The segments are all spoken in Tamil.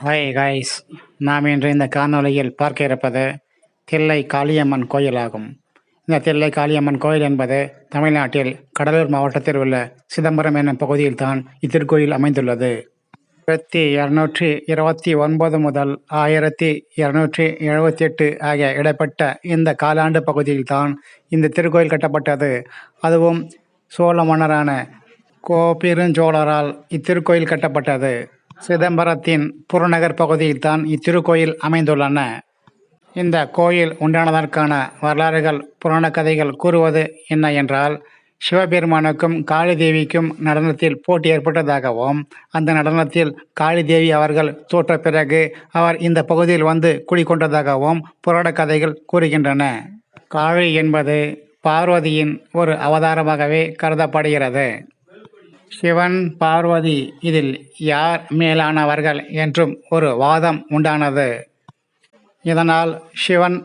ஹாய் காய்ஸ், நாம் இன்று இந்த காணொளியில் பார்க்க இருப்பது தில்லை காளியம்மன் கோயில் ஆகும். இந்த தில்லை காளியம்மன் கோயில் என்பது தமிழ்நாட்டில் கடலூர் மாவட்டத்தில் உள்ள சிதம்பரம் என்னும் பகுதியில் தான் இத்திருக்கோயில் அமைந்துள்ளது. 1229 முதல் 1278 ஆகிய இடைப்பட்ட இந்த காலாண்டு பகுதியில் தான் இந்த திருக்கோயில் கட்டப்பட்டது. அதுவும் சோழ மன்னரான கோப்பெருஞ்சோழரால் இத்திருக்கோயில் கட்டப்பட்டது. சிதம்பரத்தின் புறநகர் பகுதியில் தான் இத்திருக்கோயில் அமைந்துள்ளன. இந்த கோயில் உண்டானதற்கான வரலாறுகள் புராண கதைகள் கூறுவது என்ன என்றால், சிவபெருமானுக்கும் காளி தேவிக்கும் நடனத்தில் போட்டி ஏற்பட்டதாகவும், அந்த நடனத்தில் காளி தேவி அவர்கள் தோற்ற பிறகு அவர் இந்த பகுதியில் வந்து குடிக்கொண்டதாகவும் புராண கதைகள் கூறுகின்றன. காளி என்பது பார்வதியின் ஒரு அவதாரமாகவே கருதப்படுகிறது. சிவன் பார்வதி இதில் யார் மேலானவர்கள் என்றும் ஒரு வாதம் உண்டானது. இதனால் சிவன்,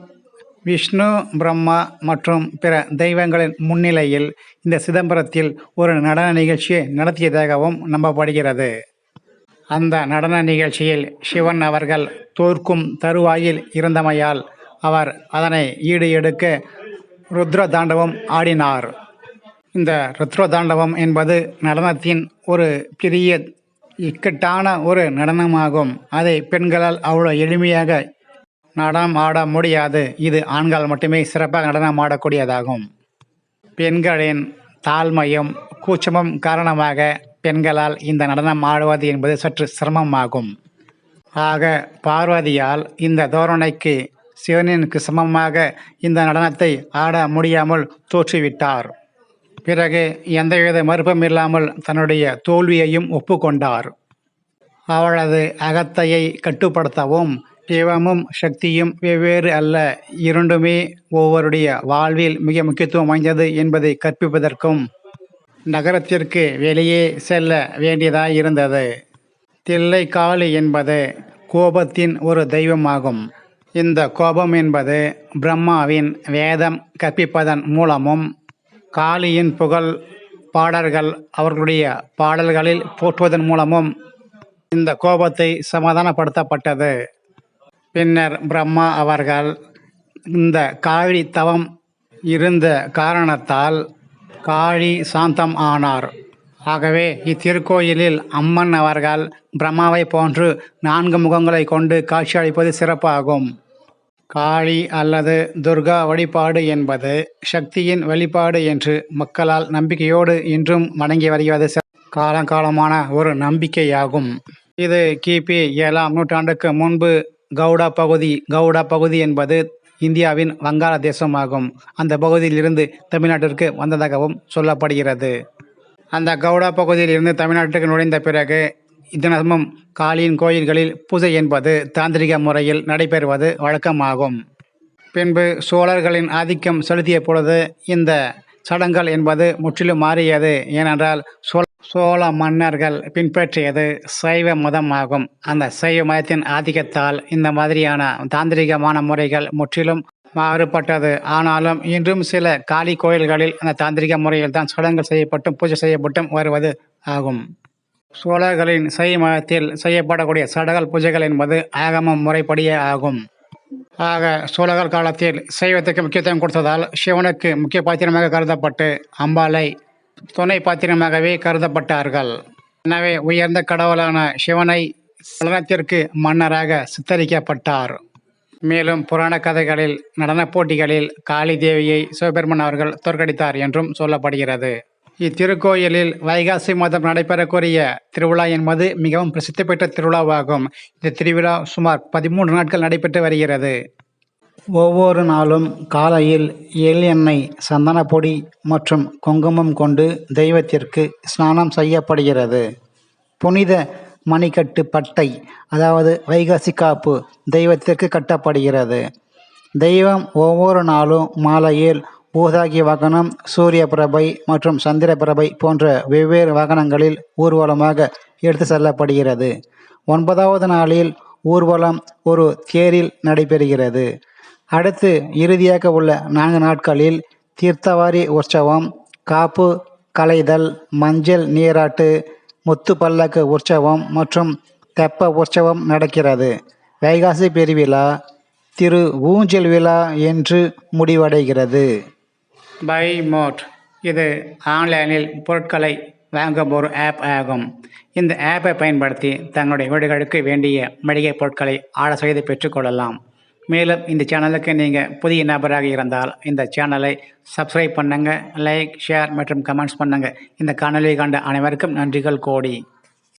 விஷ்ணு, பிரம்மா மற்றும் பிற தெய்வங்களின் முன்னிலையில் இந்த சிதம்பரத்தில் ஒரு நடன நிகழ்ச்சியை நடத்தியதாகவும் நம்பப்படுகிறது. அந்த நடன நிகழ்ச்சியில் சிவன் அவர்கள் தோற்கும் தருவாயில் இருந்தமையால் அவர் அதனை ஈடு எடுக்க ருத்ர தாண்டவம் ஆடினார். இந்த ருத்ரதாண்டவம் என்பது நடனத்தின் ஒரு பெரிய இக்கட்டான ஒரு நடனமாகும். அதை பெண்களால் அவ்வளோ எளிமையாக நடனம் ஆட முடியாது. இது ஆண்கள் மட்டுமே சிறப்பாக நடனம் ஆடக்கூடியதாகும். பெண்களின் தாழ்மையும் கூச்சமும் காரணமாக பெண்களால் இந்த நடனம் ஆடுவது என்பது சற்று சிரமமாகும். ஆக பார்வதியால் இந்த தோரணைக்கு சிவனிற்கு சமமாக இந்த நடனத்தை ஆட முடியாமல் தோற்றுவிட்டார். பிறகு எந்தவித மறுப்பும் இல்லாமல் தன்னுடைய தோல்வியையும் ஒப்புக்கொண்டார். அவளது அகத்தையை கட்டுப்படுத்தவும் சிவமும் சக்தியும் வெவ்வேறு அல்ல, இரண்டுமே ஒவ்வொருடைய வாழ்வில் மிக முக்கியத்துவம் வாய்ந்தது என்பதை கற்பிப்பதற்கும் நகரத்திற்கு வெளியே செல்ல வேண்டியதாயிருந்தது. தில்லை காளி என்பது கோபத்தின் ஒரு தெய்வமாகும். இந்த கோபம் என்பது பிரம்மாவின் வேதம் கற்பிப்பதன் மூலமும் காளியின் புகழ் பாடல்கள் அவர்களுடைய பாடல்களில் போற்றுவதன் மூலமும் இந்த கோபத்தை சமாதானப்படுத்தப்பட்டது. பின்னர் பிரம்மா அவர்கள் இந்த காளி தவம் இருந்த காரணத்தால் காளி சாந்தம் ஆனார். ஆகவே இத்திருக்கோயிலில் அம்மன் அவர்கள் பிரம்மாவை போன்று 4 முகங்களை கொண்டு காட்சியளிப்பது சிறப்பாகும். காளி அல்லது துர்கா வழிபாடு என்பது சக்தியின் வழிபாடு என்று மக்களால் நம்பிக்கையோடு இன்றும் வணங்கி வருகிறது. காலங்காலமான ஒரு நம்பிக்கையாகும். இது கிபி 7ஆம் நூற்றாண்டுக்கு முன்பு கவுடா பகுதி என்பது இந்தியாவின் வங்காள தேசமாகும். அந்த பகுதியில் இருந்து தமிழ்நாட்டிற்கு வந்ததாகவும் சொல்லப்படுகிறது. அந்த கவுடா பகுதியில் இருந்து தமிழ்நாட்டுக்கு நுழைந்த பிறகு தினமும் காளியின் கோயில்களில் பூஜை என்பது தாந்திரிக முறையில் நடைபெறுவது வழக்கமாகும். பின்பு சோழர்களின் ஆதிக்கம் செலுத்திய பொழுது இந்த சடங்குகள் என்பது முற்றிலும் மாறியது. ஏனென்றால் சோழ மன்னர்கள் பின்பற்றியது சைவ மதமாகும். அந்த சைவ மதத்தின் ஆதிக்கத்தால் இந்த மாதிரியான தாந்திரிகமான முறைகள் முற்றிலும் மாறுபட்டது. ஆனாலும் இன்றும் சில காளி கோயில்களில் அந்த தாந்திரிக முறையில் தான் சடங்குகள் செய்யப்பட்டும் பூஜை செய்யப்பட்டும் வருவது ஆகும். சோழர்களின் சைவ மதத்தில் செய்யப்படக்கூடிய சடங்குகள் பூஜைகள் என்பது ஆகம முறைப்படியே ஆகும். ஆக சோழர்கள் காலத்தில் சைவத்துக்கு முக்கியத்துவம் கொடுத்ததால் சிவனுக்கு முக்கிய பாத்திரமாக கருதப்பட்டு அம்பாளை துணை பாத்திரமாகவே கருதப்பட்டார்கள். எனவே உயர்ந்த கடவுளான சிவனை நடனத்திற்கு மன்னராக சித்தரிக்கப்பட்டார். மேலும் புராண கதைகளில் நடன போட்டிகளில் காளி தேவியை சிவபெருமான் அவர்கள் தோற்கடித்தார் என்றும் சொல்லப்படுகிறது. இத்திருக்கோயிலில் வைகாசி மாதம் நடைபெறக்கூடிய திருவிழா என்பது மிகவும் பிரசித்தி பெற்ற திருவிழாவாகும். இந்த திருவிழா சுமார் 13 நாட்கள் நடைபெற்று வருகிறது. ஒவ்வொரு நாளும் காலையில் எள்ளெண்ணெய், சந்தனப்பொடி மற்றும் குங்குமம் கொண்டு தெய்வத்திற்கு ஸ்நானம் செய்யப்படுகிறது. புனித மணிக்கட்டு பட்டை, அதாவது வைகாசி காப்பு தெய்வத்திற்கு கட்டப்படுகிறது. தெய்வம் ஒவ்வொரு நாளும் மாலையில் பூதாகி வாகனம், சூரிய பிரபை மற்றும் சந்திர பிரபை போன்ற வெவ்வேறு வாகனங்களில் ஊர்வலமாக எடுத்து செல்லப்படுகிறது. 9வது நாளில் ஊர்வலம் ஒரு தேரில் நடைபெறுகிறது. அடுத்து இறுதியாக உள்ள 4 நாட்களில் தீர்த்தவாரி உற்சவம், காப்பு களைதல், மஞ்சள் நீராட்டு, முத்து பல்லக்கு உற்சவம் மற்றும் தெப்ப உற்சவம் நடக்கிறது. வைகாசி பெருவிழா திரு ஊஞ்சல் விழா என்று முடிவடைகிறது. பை மோட் இது ஆன்லைனில் பொருட்களை வாங்கும் ஒரு ஆப் ஆகும். இந்த ஆப்பை பயன்படுத்தி தங்களுடைய வீடுகளுக்கு வேண்டிய மளிகை பொருட்களை ஆர்டர் செய்து பெற்றுக்கொள்ளலாம். மேலும் இந்த சேனலுக்கு நீங்கள் புதிய நபராக இருந்தால் இந்த சேனலை சப்ஸ்கிரைப் பண்ணுங்கள், லைக், ஷேர் மற்றும் கமெண்ட்ஸ் பண்ணுங்கள். இந்த காணொலியை கண்ட அனைவருக்கும் நன்றிகள் கோடி.